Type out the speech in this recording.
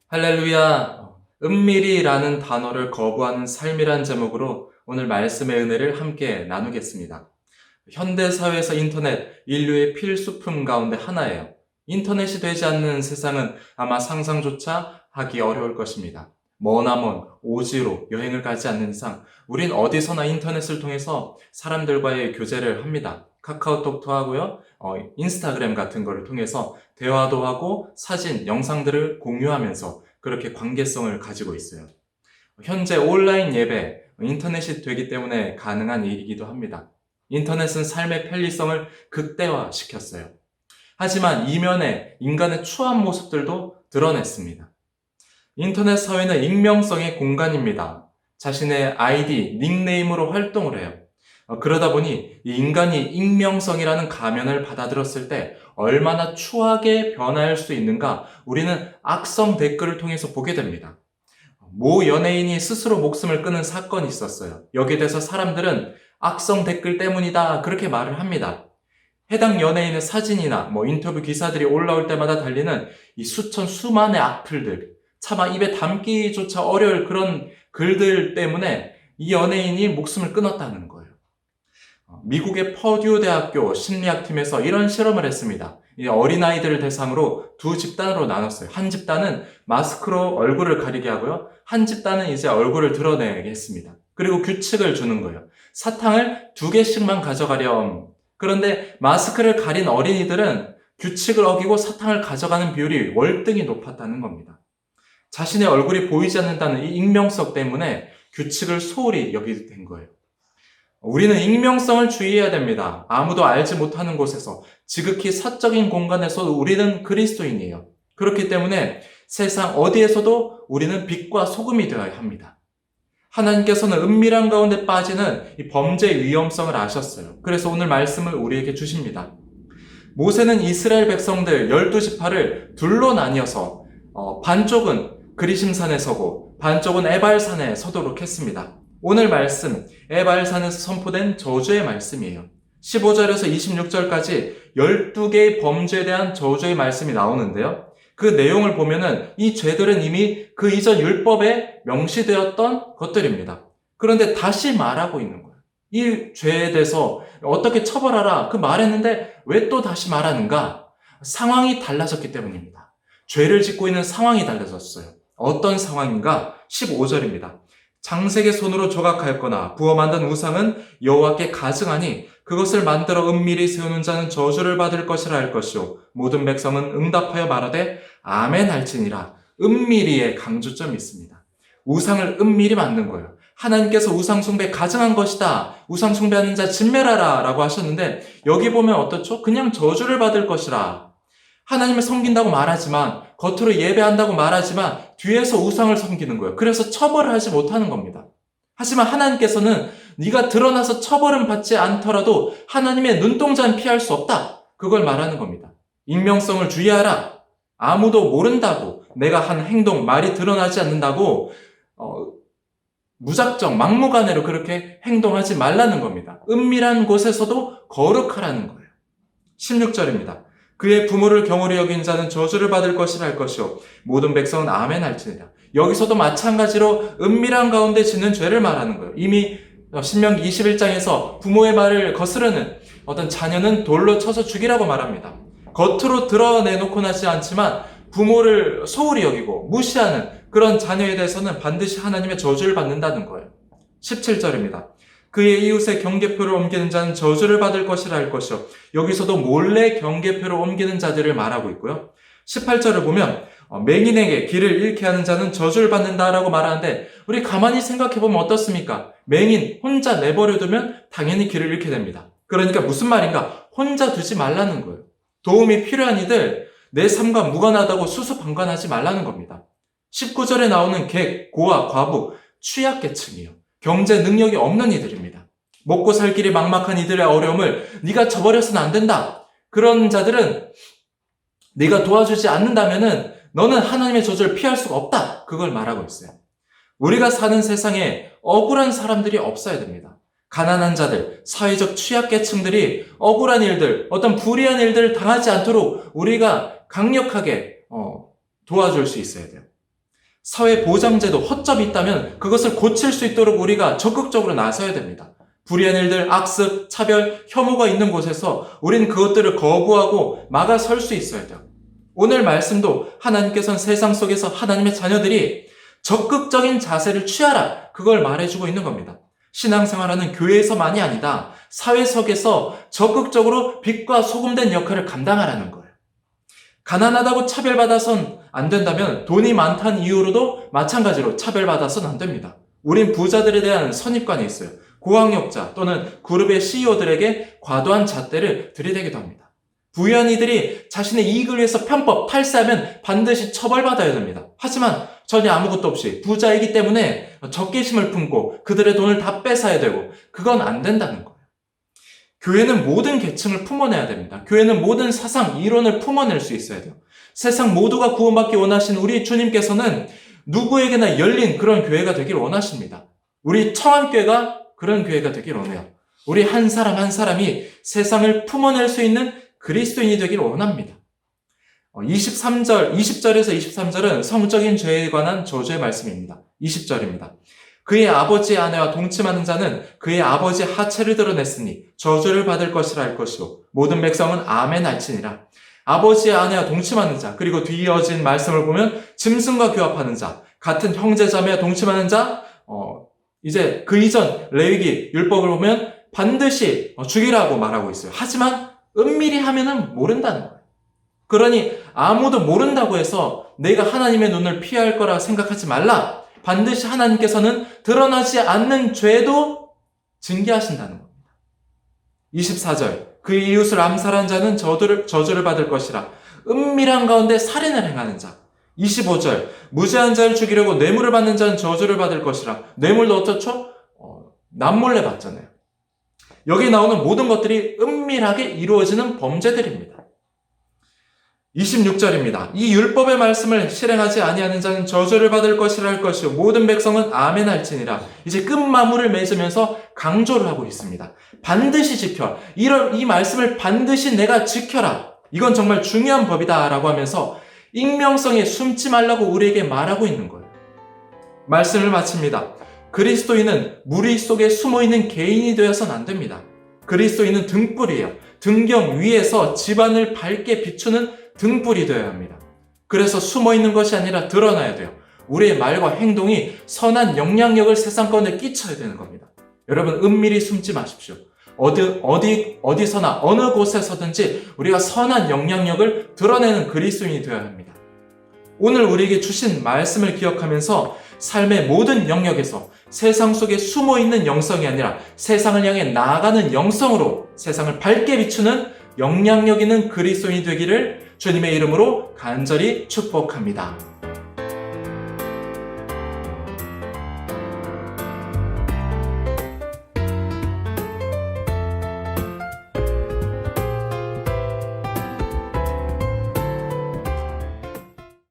할렐루야! 은밀히라는 단어를 거부하는 삶이란 제목으로 오늘 말씀의 은혜를 함께 나누겠습니다. 현대사회에서 인터넷, 인류의 필수품 가운데 하나예요. 인터넷이 되지 않는 세상은 아마 상상조차 하기 어려울 것입니다. 머나먼 오지로 여행을 가지 않는 이상 우린 어디서나 인터넷을 통해서 사람들과의 교제를 합니다. 카카오톡도 하고요. 인스타그램 같은 거를 통해서 대화도 하고 사진, 영상들을 공유하면서 그렇게 관계성을 가지고 있어요. 현재 온라인 예배, 인터넷이 되기 때문에 가능한 일이기도 합니다. 인터넷은 삶의 편리성을 극대화시켰어요. 하지만 이면에 인간의 추한 모습들도 드러냈습니다. 인터넷 사회는 익명성의 공간입니다. 자신의 아이디, 닉네임으로 활동을 해요. 그러다 보니 이 인간이 익명성이라는 가면을 받아들였을 때 얼마나 추하게 변할 수 있는가 우리는 악성 댓글을 통해서 보게 됩니다. 모 연예인이 스스로 목숨을 끊은 사건이 있었어요. 여기에 대해서 사람들은 악성 댓글 때문이다 그렇게 말을 합니다. 해당 연예인의 사진이나 인터뷰 기사들이 올라올 때마다 달리는 이 수만의 악플들, 차마 입에 담기조차 어려울 그런 글들 때문에 이 연예인이 목숨을 끊었다는 거예요. 미국의 퍼듀 대학교 심리학팀에서 이런 실험을 했습니다. 어린아이들을 대상으로 두 집단으로 나눴어요. 한 집단은 마스크로 얼굴을 가리게 하고요. 한 집단은 이제 얼굴을 드러내게 했습니다. 그리고 규칙을 주는 거예요. 사탕을 2개씩만 가져가렴. 그런데 마스크를 가린 어린이들은 규칙을 어기고 사탕을 가져가는 비율이 월등히 높았다는 겁니다. 자신의 얼굴이 보이지 않는다는 이 익명성 때문에 규칙을 소홀히 여기게 된 거예요. 우리는 익명성을 주의해야 됩니다. 아무도 알지 못하는 곳에서, 지극히 사적인 공간에서 우리는 그리스도인이에요. 그렇기 때문에 세상 어디에서도 우리는 빛과 소금이 되어야 합니다. 하나님께서는 은밀한 가운데 빠지는 이 범죄의 위험성을 아셨어요. 그래서 오늘 말씀을 우리에게 주십니다. 모세는 이스라엘 백성들 12지파를 둘로 나뉘어서 반쪽은 그리심산에 서고 반쪽은 에발산에 서도록 했습니다. 오늘 말씀, 에발산에서 선포된 저주의 말씀이에요. 15절에서 26절까지 12개의 범죄에 대한 저주의 말씀이 나오는데요. 그 내용을 보면은 이 죄들은 이미 그 이전 율법에 명시되었던 것들입니다. 그런데 다시 말하고 있는 거예요. 이 죄에 대해서 어떻게 처벌하라 그 말했는데 왜 또 다시 말하는가? 상황이 달라졌기 때문입니다. 죄를 짓고 있는 상황이 달라졌어요. 어떤 상황인가? 15절입니다. 장색의 손으로 조각하였거나 부어 만든 우상은 여호와께 가증하니 그것을 만들어 은밀히 세우는 자는 저주를 받을 것이라 할 것이요 모든 백성은 응답하여 말하되 아멘 할지니라. 은밀히의 강조점이 있습니다. 우상을 은밀히 만든 거예요. 하나님께서 우상 숭배 가증한 것이다. 우상 숭배하는 자 진멸하라 라고 하셨는데 여기 보면 어떻죠? 그냥 저주를 받을 것이라. 하나님을 섬긴다고 말하지만 겉으로 예배한다고 말하지만 뒤에서 우상을 섬기는 거예요. 그래서 처벌을 하지 못하는 겁니다. 하지만 하나님께서는 네가 드러나서 처벌은 받지 않더라도 하나님의 눈동자는 피할 수 없다. 그걸 말하는 겁니다. 익명성을 주의하라. 아무도 모른다고 내가 한 행동, 말이 드러나지 않는다고 무작정 막무가내로 그렇게 행동하지 말라는 겁니다. 은밀한 곳에서도 거룩하라는 거예요. 16절입니다. 그의 부모를 경홀히 여긴 자는 저주를 받을 것이라 할 것이요 모든 백성은 아멘 할지니라. 여기서도 마찬가지로 은밀한 가운데 짓는 죄를 말하는 거예요. 이미 신명기 21장에서 부모의 말을 거스르는 어떤 자녀는 돌로 쳐서 죽이라고 말합니다. 겉으로 드러내놓고는 하지 않지만 부모를 소홀히 여기고 무시하는 그런 자녀에 대해서는 반드시 하나님의 저주를 받는다는 거예요. 17절입니다. 그의 이웃의 경계표를 옮기는 자는 저주를 받을 것이라 할 것이요. 여기서도 몰래 경계표를 옮기는 자들을 말하고 있고요. 18절을 보면 맹인에게 길을 잃게 하는 자는 저주를 받는다라고 말하는데 우리 가만히 생각해보면 어떻습니까? 맹인 혼자 내버려두면 당연히 길을 잃게 됩니다. 그러니까 무슨 말인가? 혼자 두지 말라는 거예요. 도움이 필요한 이들 내 삶과 무관하다고 수수방관하지 말라는 겁니다. 19절에 나오는 객, 고아, 과부, 취약계층이요. 경제 능력이 없는 이들입니다. 먹고 살 길이 막막한 이들의 어려움을 네가 저버려서는 안 된다. 그런 자들은 네가 도와주지 않는다면은 너는 하나님의 저주를 피할 수가 없다. 그걸 말하고 있어요. 우리가 사는 세상에 억울한 사람들이 없어야 됩니다. 가난한 자들, 사회적 취약계층들이 억울한 일들, 어떤 불의한 일들을 당하지 않도록 우리가 강력하게 도와줄 수 있어야 돼요. 사회 보장제도 허점이 있다면 그것을 고칠 수 있도록 우리가 적극적으로 나서야 됩니다. 불의한 일들, 악습, 차별, 혐오가 있는 곳에서 우린 그것들을 거부하고 막아설 수 있어야 돼요. 오늘 말씀도 하나님께서는 세상 속에서 하나님의 자녀들이 적극적인 자세를 취하라, 그걸 말해주고 있는 겁니다. 신앙생활하는 교회에서만이 아니다. 사회 속에서 적극적으로 빛과 소금된 역할을 감당하라는 거예요. 가난하다고 차별받아선 안 된다면 돈이 많다는 이유로도 마찬가지로 차별받아서는 안 됩니다. 우린 부자들에 대한 선입관이 있어요. 고학력자 또는 그룹의 CEO들에게 과도한 잣대를 들이대기도 합니다. 부유한 이들이 자신의 이익을 위해서 편법, 탈세하면 반드시 처벌받아야 됩니다. 하지만 전혀 아무것도 없이 부자이기 때문에 적개심을 품고 그들의 돈을 다 뺏어야 되고, 그건 안 된다는 거예요. 교회는 모든 계층을 품어내야 됩니다. 교회는 모든 사상, 이론을 품어낼 수 있어야 돼요. 세상 모두가 구원받기 원하시는 우리 주님께서는 누구에게나 열린 그런 교회가 되길 원하십니다. 우리 청암교회가 그런 교회가 되길 원해요. 우리 한 사람 한 사람이 세상을 품어낼 수 있는 그리스도인이 되길 원합니다. 20절에서 23절은 성적인 죄에 관한 저주의 말씀입니다. 20절입니다. 그의 아버지의 아내와 동침하는 자는 그의 아버지의 하체를 드러냈으니 저주를 받을 것이라 할 것이요 모든 백성은 아멘 할지니라. 아버지의 아내와 동침하는 자, 그리고 뒤이어진 말씀을 보면 짐승과 교합하는 자, 같은 형제자매와 동침하는 자, 이제 그 이전 레위기 율법을 보면 반드시 죽이라고 말하고 있어요. 하지만 은밀히 하면은 모른다는 거예요. 그러니 아무도 모른다고 해서 내가 하나님의 눈을 피할 거라 생각하지 말라. 반드시 하나님께서는 드러나지 않는 죄도 징계하신다는 겁니다. 24절, 그의 이웃을 암살한 자는 저주를 받을 것이라. 은밀한 가운데 살인을 행하는 자. 25절, 무죄한 자를 죽이려고 뇌물을 받는 자는 저주를 받을 것이라. 뇌물도 어떻죠? 남몰래 받잖아요. 여기 나오는 모든 것들이 은밀하게 이루어지는 범죄들입니다. 26절입니다. 이 율법의 말씀을 실행하지 아니하는 자는 저주를 받을 것이라 할 것이요 모든 백성은 아멘 할지니라. 이제 끝마무를 맺으면서 강조를 하고 있습니다. 반드시 지켜. 이 말씀을 반드시 내가 지켜라. 이건 정말 중요한 법이다 라고 하면서 익명성에 숨지 말라고 우리에게 말하고 있는 거예요. 말씀을 마칩니다. 그리스도인은 무리 속에 숨어있는 개인이 되어서는 안 됩니다. 그리스도인은 등불이에요. 등경 위에서 집안을 밝게 비추는 등불이 되어야 합니다. 그래서 숨어있는 것이 아니라 드러나야 돼요. 우리의 말과 행동이 선한 영향력을 세상 가운데 끼쳐야 되는 겁니다. 여러분, 은밀히 숨지 마십시오. 어디서나 어느 곳에서든지 우리가 선한 영향력을 드러내는 그리스도인이 되어야 합니다. 오늘 우리에게 주신 말씀을 기억하면서 삶의 모든 영역에서 세상 속에 숨어있는 영성이 아니라 세상을 향해 나아가는 영성으로 세상을 밝게 비추는 영향력 있는 그리스도인이 되기를 주님의 이름으로 간절히 축복합니다.